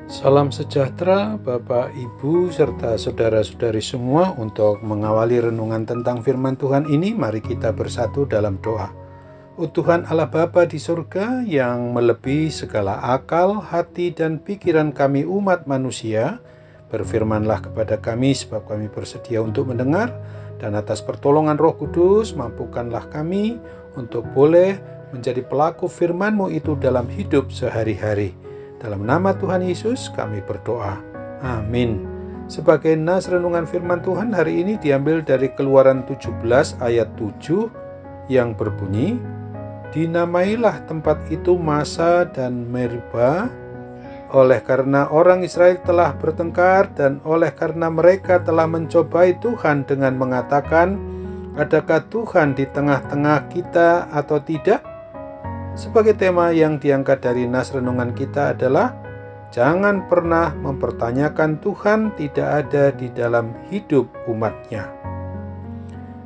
Salam sejahtera Bapak, Ibu, serta saudara-saudari semua. Untuk mengawali renungan tentang firman Tuhan ini, mari kita bersatu dalam doa. Oh Tuhan Allah Bapa di surga yang melebihi segala akal, hati, dan pikiran kami umat manusia, berfirmanlah kepada kami sebab kami bersedia untuk mendengar, dan atas pertolongan Roh Kudus mampukanlah kami untuk boleh menjadi pelaku firman-Mu itu dalam hidup sehari-hari. Dalam nama Tuhan Yesus kami berdoa. Amin. Sebagai nas renungan firman Tuhan hari ini diambil dari Keluaran 17 ayat 7 yang berbunyi, "Dinamailah tempat itu Masa dan Meribah, oleh karena orang Israel telah bertengkar dan oleh karena mereka telah mencobai Tuhan dengan mengatakan, adakah Tuhan di tengah-tengah kita atau tidak?" Sebagai tema yang diangkat dari nas renungan kita adalah jangan pernah mempertanyakan Tuhan tidak ada di dalam hidup umatnya.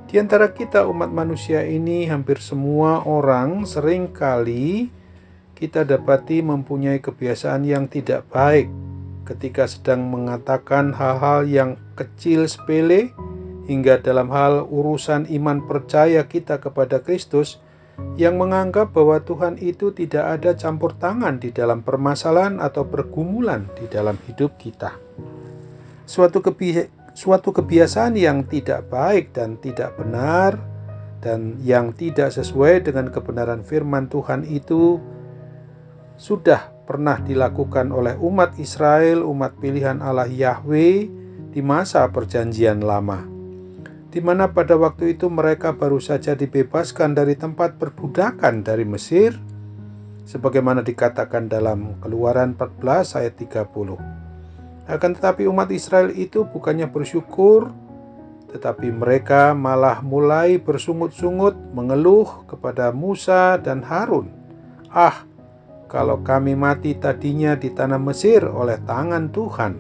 Di antara kita umat manusia ini, hampir semua orang seringkali kita dapati mempunyai kebiasaan yang tidak baik ketika sedang mengatakan hal-hal yang kecil sepele hingga dalam hal urusan iman percaya kita kepada Kristus, yang menganggap bahwa Tuhan itu tidak ada campur tangan di dalam permasalahan atau pergumulan di dalam hidup kita. Suatu kebiasaan yang tidak baik dan tidak benar dan yang tidak sesuai dengan kebenaran firman Tuhan itu sudah pernah dilakukan oleh umat Israel, umat pilihan Allah Yahweh di masa perjanjian lama, di mana pada waktu itu mereka baru saja dibebaskan dari tempat perbudakan dari Mesir, sebagaimana dikatakan dalam Keluaran 14 ayat 30. Akan tetapi umat Israel itu bukannya bersyukur, tetapi mereka malah mulai bersungut-sungut mengeluh kepada Musa dan Harun. Kalau kami mati tadinya di tanah Mesir oleh tangan Tuhan.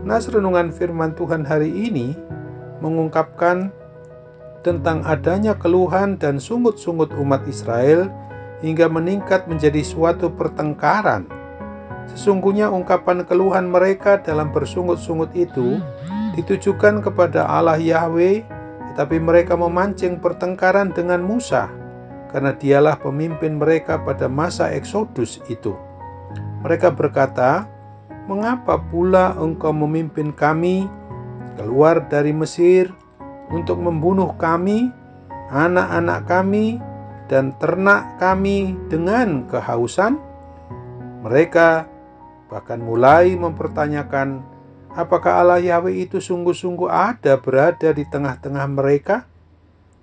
Nas renungan firman Tuhan hari ini mengungkapkan tentang adanya keluhan dan sungut-sungut umat Israel hingga meningkat menjadi suatu pertengkaran. Sesungguhnya ungkapan keluhan mereka dalam bersungut-sungut itu ditujukan kepada Allah Yahweh, tetapi mereka memancing pertengkaran dengan Musa, karena dialah pemimpin mereka pada masa Eksodus itu. Mereka berkata, "Mengapa pula engkau memimpin kami keluar dari Mesir untuk membunuh kami, anak-anak kami, dan ternak kami dengan kehausan?" Mereka bahkan mulai mempertanyakan, apakah Allah Yahweh itu sungguh-sungguh berada di tengah-tengah mereka?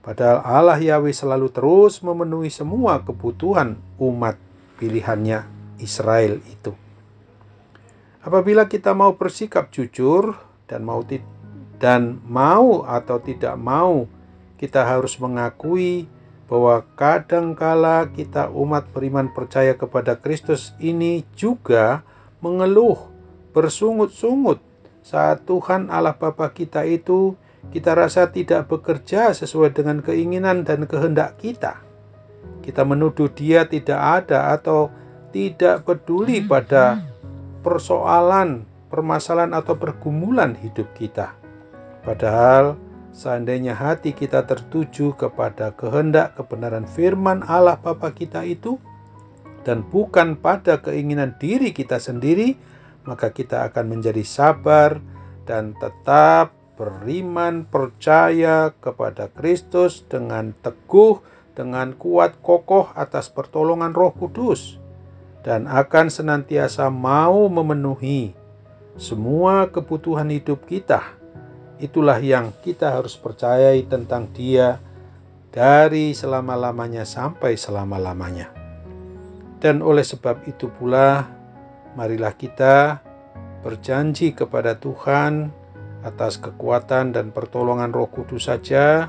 Padahal Allah Yahweh selalu terus memenuhi semua kebutuhan umat pilihannya Israel itu. Apabila kita mau bersikap jujur dan mau atau tidak mau, kita harus mengakui bahwa kadangkala kita umat beriman percaya kepada Kristus ini juga mengeluh, bersungut-sungut saat Tuhan Allah Bapa kita itu kita rasa tidak bekerja sesuai dengan keinginan dan kehendak kita. Kita menuduh Dia tidak ada atau tidak peduli pada persoalan, permasalahan atau pergumulan hidup kita. Padahal seandainya hati kita tertuju kepada kehendak kebenaran firman Allah Bapa kita itu dan bukan pada keinginan diri kita sendiri, maka kita akan menjadi sabar dan tetap beriman percaya kepada Kristus dengan teguh, dengan kuat kokoh atas pertolongan Roh Kudus, dan akan senantiasa mau memenuhi semua kebutuhan hidup kita. Itulah yang kita harus percayai tentang Dia dari selama-lamanya sampai selama-lamanya. Dan oleh sebab itu pula, marilah kita berjanji kepada Tuhan atas kekuatan dan pertolongan Roh Kudus saja,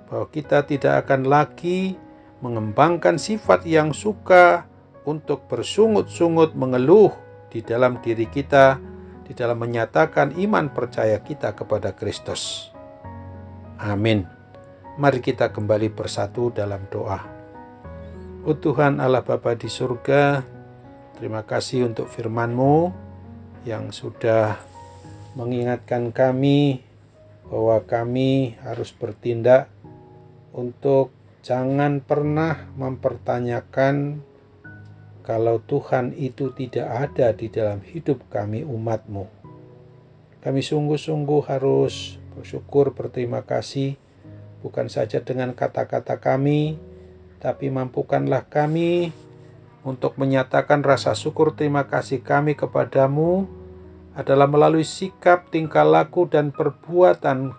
bahwa kita tidak akan lagi mengembangkan sifat yang suka untuk bersungut-sungut mengeluh di dalam diri kita, di dalam menyatakan iman percaya kita kepada Kristus. Amin. Mari kita kembali bersatu dalam doa. Oh Tuhan Allah Bapa di surga, terima kasih untuk firman-Mu yang sudah mengingatkan kami bahwa kami harus bertindak untuk jangan pernah mempertanyakan kalau Tuhan itu tidak ada di dalam hidup kami umat-Mu. Kami sungguh-sungguh harus bersyukur, berterima kasih, bukan saja dengan kata-kata kami, tapi mampukanlah kami untuk menyatakan rasa syukur terima kasih kami kepadamu adalah melalui sikap, tingkah laku, dan perbuatan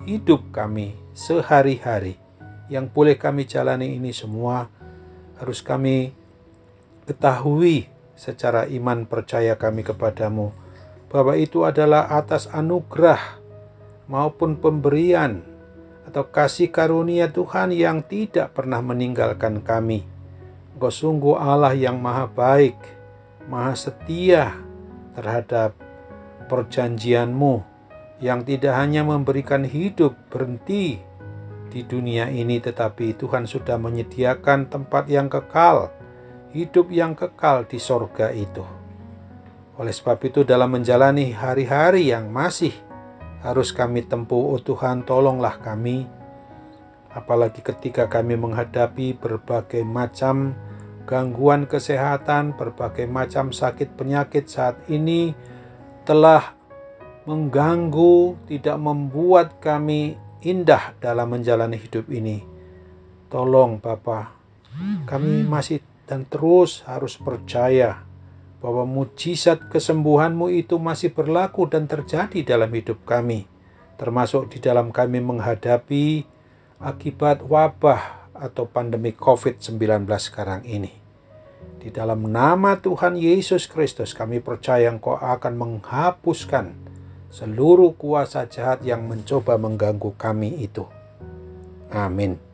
hidup kami sehari-hari. Yang boleh kami jalani ini semua harus kami ketahui secara iman percaya kami kepadamu, bahwa itu adalah atas anugerah maupun pemberian atau kasih karunia Tuhan yang tidak pernah meninggalkan kami. Engkau sungguh Allah yang maha baik, maha setia terhadap perjanjian-Mu yang tidak hanya memberikan hidup berhenti di dunia ini, tetapi Tuhan sudah menyediakan tempat yang kekal, hidup yang kekal di sorga itu. Oleh sebab itu, dalam menjalani hari-hari yang masih harus kami tempuh, oh Tuhan, tolonglah kami, apalagi ketika kami menghadapi berbagai macam gangguan kesehatan, berbagai macam sakit penyakit saat ini telah mengganggu, tidak membuat kami indah dalam menjalani hidup ini. Tolong Bapa, kami masih dan terus harus percaya bahwa mujizat kesembuhan-Mu itu masih berlaku dan terjadi dalam hidup kami, termasuk di dalam kami menghadapi akibat wabah atau pandemi COVID-19 sekarang ini. Di dalam nama Tuhan Yesus Kristus kami percaya Engkau akan menghapuskan seluruh kuasa jahat yang mencoba mengganggu kami itu. Amin.